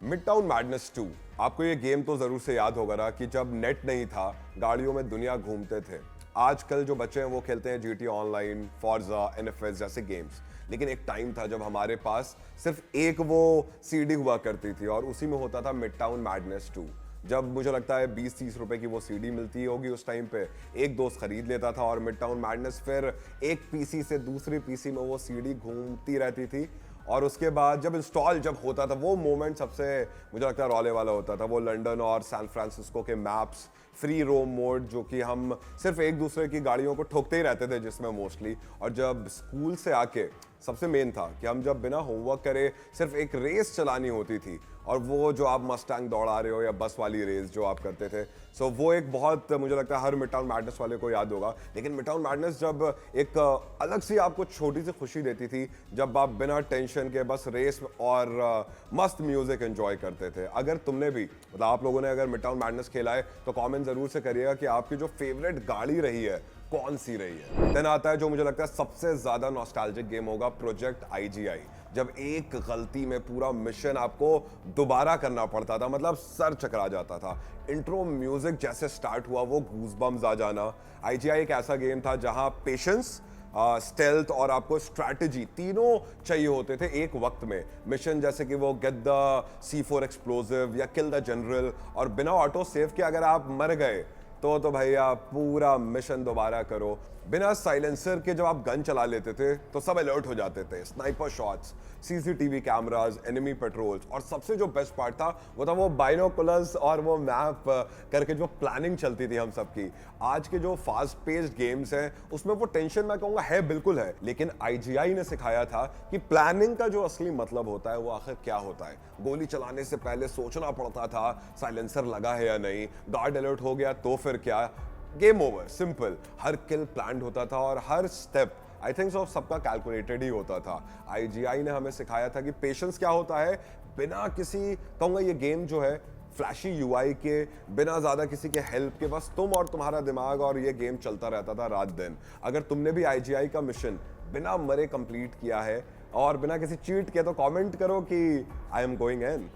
Mid town madness 2। आपको ये game तो जरूर से याद होगा ना कि जब नेट नहीं था, गाड़ियों में दुनिया घूमते थे। आजकल जो बच्चे हैं वो खेलते हैं जीटी ऑनलाइन, फॉर्जा, एनएफएस जैसे गेम्स। लेकिन एक टाइम था जब हमारे पास सिर्फ एक वो सीडी हुआ करती थी और उसी में होता था मिड टाउन मैडनेस 2। जब मुझे लगता है 20-30 रुपए की वो सीडी मिलती होगी उस टाइम पे, एक दोस्त खरीद लेता था और मिड टाउन मैडनेस फिर एक पीसी से दूसरी पीसी में वो सीडी घूमती रहती थी। और उसके बाद जब इंस्टॉल जब होता था वो मोमेंट सबसे मुझे लगता है रौले वाला होता था। वो लंदन और सैन फ्रांसिस्को के मैप्स, फ्री रोम मोड जो कि हम सिर्फ एक दूसरे की गाड़ियों को ठोकते ही रहते थे जिसमें मोस्टली। और जब स्कूल से आके सबसे मेन था कि हम जब बिना होमवर्क करे सिर्फ एक रेस चलानी होती थी, और वो जो आप मस्टैंग दौड़ा रहे हो या बस वाली रेस जो आप करते थे, सो वो एक बहुत मुझे लगता है हर मिड टाउन मैडनेस वाले को याद होगा। लेकिन मिड टाउन मैडनेस जब एक अलग सी आपको छोटी सी खुशी देती थी जब आप बिना टेंशन के बस रेस और मस्त म्यूजिक एंजॉय करते थे। अगर तुमने भी मतलब आप लोगों ने अगर मिड टाउन मैडनेस खेला है तो कमेंट जरूर से करिएगा कि आपकी जो फेवरेट गाड़ी रही है कौन सी रही है। देन आता है जो मुझे लगता है सबसे ज्यादा नॉस्टैल्जिक गेम होगा, प्रोजेक्ट आईजीआई। जब एक गलती में पूरा मिशन आपको दोबारा करना पड़ता था, मतलब सर चकरा जाता था। इंट्रो म्यूजिक जैसे स्टार्ट हुआ वो गूज़बम्स आ जाना। आईजीआई एक ऐसा गेम था जहां पेशेंस, स्टेल्थ और आपको स्ट्रैटेजी तीनों चाहिए होते थे एक वक्त में। मिशन जैसे कि वो गेट द C4 एक्सप्लोसिव या किल द जनरल, और बिना ऑटो सेव के अगर आप मर गए तो भैया पूरा मिशन दोबारा करो। बिना साइलेंसर के जब आप गन चला लेते थे तो सब अलर्ट हो जाते थे। Sniper shots, CCTV cameras, enemy patrols, और सबसे जो बेस्ट पार्ट था वो था वो बाइनोकुलर्स और वो मैप करके जो प्लानिंग चलती थी हम सबकी। आज के जो फास्ट पेस्ड गेम्स हैं उसमें वो टेंशन मैं कहूँगा है, बिल्कुल है, लेकिन आईजीआई ने सिखाया था कि प्लानिंग का जो असली मतलब होता है वो आखिर क्या होता है। गोली चलाने से पहले सोचना पड़ता था साइलेंसर लगा है या नहीं, गार्ड अलर्ट हो गया तो फिर क्या, गेम ओवर, सिंपल। हर किल प्लान्ड होता था और हर स्टेप आई थिंक सो सबका कैलकुलेटेड ही होता था। आईजीआई ने हमें सिखाया था कि पेशेंस क्या होता है। बिना किसी कहूँगा ये गेम जो है फ्लैशी यूआई के, बिना ज़्यादा किसी के हेल्प के, बस तुम और तुम्हारा दिमाग, और ये गेम चलता रहता था रात दिन। अगर तुमने भी आईजीआई का मिशन बिना मरे कंप्लीट किया है और बिना किसी चीट के, तो कमेंट करो कि I am going in.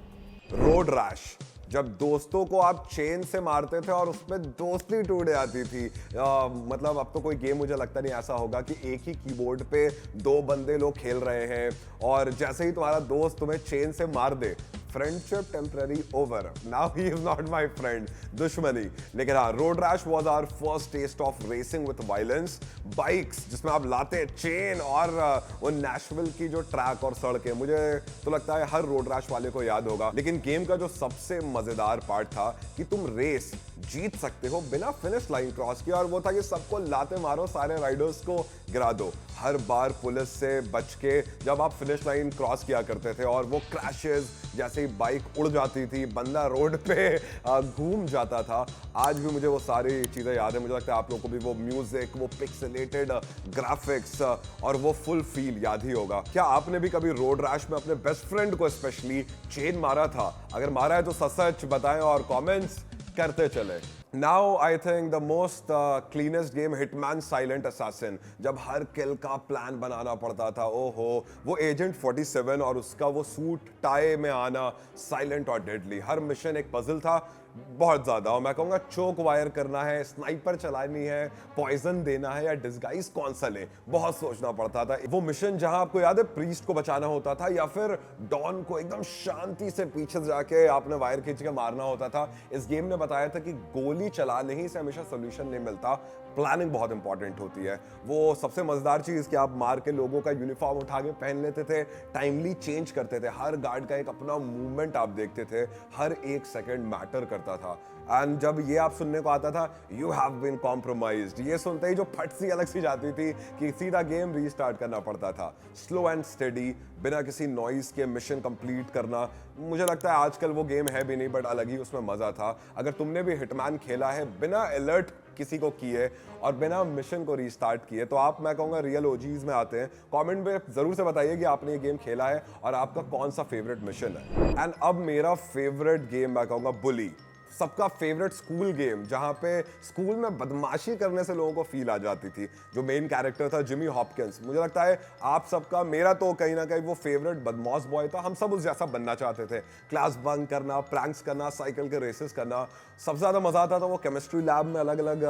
Road rash, जब दोस्तों को आप चेन से मारते थे और उसमें दोस्ती टूट जाती थी। मतलब अब तो कोई गेम मुझे लगता नहीं ऐसा होगा कि एक ही कीबोर्ड पे दो बंदे लोग खेल रहे हैं और जैसे ही तुम्हारा दोस्त तुम्हें चेन से मार दे, friendship temporary over, now he is not my friend, दुश्मनी। लेकिन हाँ, Road Rash was our first test of racing with violence. Bikes जिसमें आप लाते चेन और वो नेशविल की जो ट्रैक और सड़कें, मुझे तो लगता है हर रोड रैश वाले को याद होगा। लेकिन गेम का जो सबसे मजेदार पार्ट था कि तुम रेस जीत सकते हो बिना फिनिश लाइन क्रॉस किए, और वो था कि सबको लाते मारो, सारे राइडर्स को गिरा दो। हर बार पुलिस से बच के जब आप फिनिश लाइन क्रॉस किया करते थे और वो क्रैशेस, जैसे ही बाइक उड़ जाती थी, बंदा रोड पे घूम जाता था, आज भी मुझे वो सारी चीज़ें याद है। मुझे लगता है आप लोगों को भी वो म्यूजिक, वो पिक्सेलेटेड ग्राफिक्स और वो फुल फील याद ही होगा। क्या आपने भी कभी रोड रैश में अपने बेस्ट फ्रेंड को स्पेशली चेन मारा था? अगर मारा है तो सच बताएं और कमेंट्स करते चले। Now I think the most cleanest game, Hitman Silent Assassin, जब हर किल का प्लान बनाना पड़ता था। ओहो, वो एजेंट 47 और उसका वो सूट टाई में आना, साइलेंट और डेडली। हर मिशन एक पजल था बहुत ज्यादा, और मैं कहूँगा चोक वायर करना है, स्नाइपर चलानी है, पॉइजन देना है या डिस्गाइज कौन सा ले, बहुत सोचना पड़ता था। वो मिशन जहां आपको याद है प्रीस्ट को बचाना होता था या फिर डॉन को एकदम शांति से पीछे जाके आपने वायर खींच के मारना होता था। इस गेम ने बताया था कि गोली चलाने ही से हमेशा सोल्यूशन नहीं मिलता, प्लानिंग बहुत इंपॉर्टेंट होती है। वो सबसे मजेदार चीज कि आप मार के लोगों का यूनिफॉर्म उठा के पहन लेते थे, टाइमली चेंज करते थे, हर गार्ड का एक अपना मूवमेंट आप देखते थे, हर एक सेकंड मैटर करता था। एंड जब ये आप सुनने को आता था, यू हैव बीन कॉम्प्रोमाइज्ड, ये सुनते ही जो फट सी अलग सी जाती थी कि सीधा गेम रीस्टार्ट करना पड़ता था। स्लो एंड स्टेडी, बिना किसी नॉइज के मिशन कंप्लीट करना, मुझे लगता है आजकल वो गेम है भी नहीं, बट अलग ही उसमें मजा था। अगर तुमने भी हिटमैन खेला है बिना अलर्ट किसी को किए और बिना मिशन को रीस्टार्ट किए, तो आप मैं कहूँगा रियल ओजीज में आते हैं। कमेंट में जरूर से बताइए कि आपने ये गेम खेला है और आपका कौन सा फेवरेट मिशन है। एंड अब मेरा फेवरेट गेम मैं कहूँगा बुली। सबका फेवरेट स्कूल गेम, जहां पे स्कूल में बदमाशी करने से लोगों को फील आ जाती थी, जो मेन कैरेक्टर था जिमी हॉपकिंस। मुझे लगता है आप सबका, मेरा तो कहीं ना कहीं वो फेवरेट बदमाश बॉय था। हम सब उस जैसा बनना चाहते थे, क्लास बंक करना, प्रैंक्स करना, साइकिल के रेसेस करना। सबसे ज्यादा मजा आता था वो केमिस्ट्री लैब में अलग अलग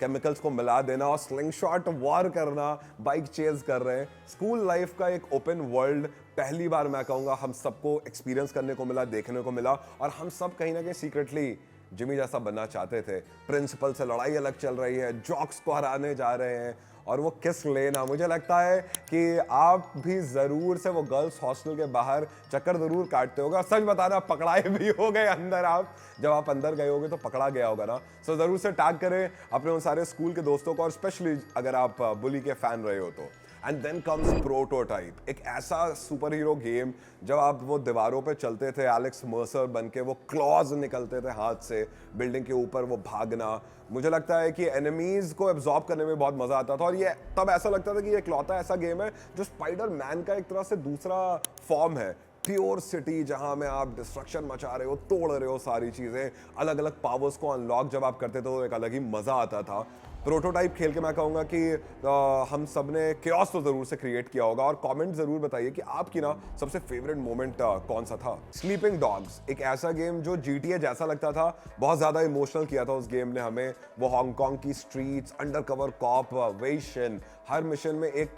केमिकल्स को मिला देना और स्लिंग शॉट वॉर करना, बाइक चेज कर रहे हैं। स्कूल लाइफ का एक ओपन वर्ल्ड पहली बार मैं कहूंगा हम सबको एक्सपीरियंस करने को मिला, देखने को मिला, और हम सब कहीं ना कहीं सीक्रेटली जिमी जैसा बनना चाहते थे। प्रिंसिपल से लड़ाई अलग चल रही है, जॉक्स को हराने जा रहे हैं, और वो किस लेना। मुझे लगता है कि आप भी जरूर से वो गर्ल्स हॉस्टल के बाहर चक्कर जरूर काटते होगा। सच बताना, पकड़ाए भी हो गए अंदर। आप जब आप अंदर गए होगे तो पकड़ा गया होगा ना। सो जरूर से टैग करें अपने उन सारे स्कूल के दोस्तों को, और स्पेशली अगर आप बुली के फैन रहे हो तो। एंड देन कम्स प्रोटोटाइप, एक ऐसा सुपर हीरो गेम जब आप वो दीवारों पे चलते थे एलेक्स मर्सर बन के, वो क्लॉज निकलते थे हाथ से, बिल्डिंग के ऊपर वो भागना। मुझे लगता है कि एनिमीज को एब्जॉर्ब करने में बहुत मजा आता था, और ये तब ऐसा लगता था कि ये इकलौता ऐसा गेम है जो स्पाइडर मैन का एक तरह से दूसरा फॉर्म है। प्योर सिटी जहां में आप डिस्ट्रक्शन मचा रहे हो, तोड़ रहे हो सारी चीजें, अलग अलग पावर्स को अनलॉक जब आप करते थे तो एक अलग ही मजा आता था। प्रोटोटाइप खेल के मैं कहूंगा कि हम सब ने केओस तो जरूर से क्रिएट किया होगा, और कमेंट जरूर बताइए कि आपकी ना सबसे फेवरेट मोमेंट कौन सा था। स्लीपिंग डॉग्स, एक ऐसा गेम जो GTA जैसा लगता था, बहुत ज्यादा इमोशनल किया था उस गेम ने हमें। वो हांगकांग की स्ट्रीट्स, अंडरकवर कॉप, वेशन, हर मिशन में एक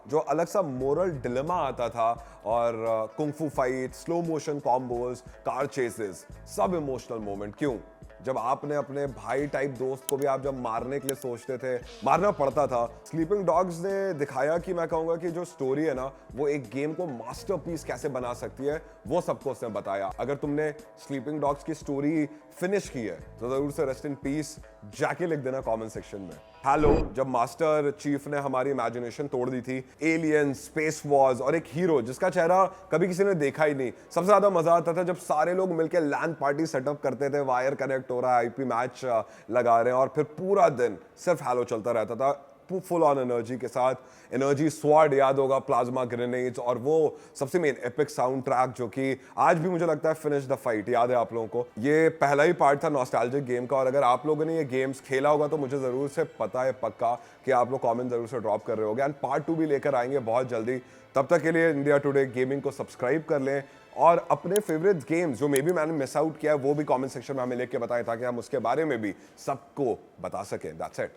जो अलग सा मोरल डिलेमा आता था, और kung fu fight, slow motion combos, car chases, सब इमोशनल मोमेंट। क्यों? जब आपने अपने भाई टाइप दोस्त को भी आप जब मारने के लिए सोचते थे, मारना पड़ता था। स्लीपिंग डॉग्स ने दिखाया कि मैं कहूंगा कि जो स्टोरी है ना, वो एक गेम को मास्टरपीस कैसे बना सकती है, वो सबको उसने बताया। अगर तुमने स्लीपिंग डॉग्स की स्टोरी फिनिश की है तो जरूर से रेस्ट इन पीस जाके लिख देना कमेंट सेक्शन में। हेलो, जब मास्टर चीफ ने हमारी इमेजिनेशन तोड़ दी थी, एलियंस, स्पेस वॉर्स, और एक हीरो जिसका चेहरा कभी किसी ने देखा ही नहीं। सबसे ज्यादा मजा आता था जब सारे लोग मिलकर लैन पार्टी सेटअप करते थे, वायर कनेक्ट हो रहा है, IP मैच लगा रहे हैं, और फिर पूरा दिन सिर्फ हेलो चलता रहता था, फुल ऑन एनर्जी के साथ। एनर्जी स्वॉर्ड याद होगा, प्लाज्मा ग्रेनेड्स, और वो सबसे मेन एपिक साउंड ट्रैक जो कि आज भी मुझे लगता है फिनिश द फाइट याद है आप लोगों को। ये पहला ही पार्ट था नॉस्टैल्जिक गेम का, और अगर आप लोगों ने ये गेम्स खेला होगा तो मुझे जरूर से पता है पक्का कि आप लोग कमेंट जरूर से ड्रॉप कर रहे होंगे। एंड पार्ट 2 भी लेकर आएंगे बहुत जल्दी। तब तक के लिए इंडिया टुडे गेमिंग को सब्सक्राइब कर लें, और अपने फेवरेट गेम्स जो मे बी मैंने मिस आउट किया है वो भी कमेंट सेक्शन में हमें लिख के बताएं, ताकि हम उसके बारे में भी सबको बता सकें। That's it.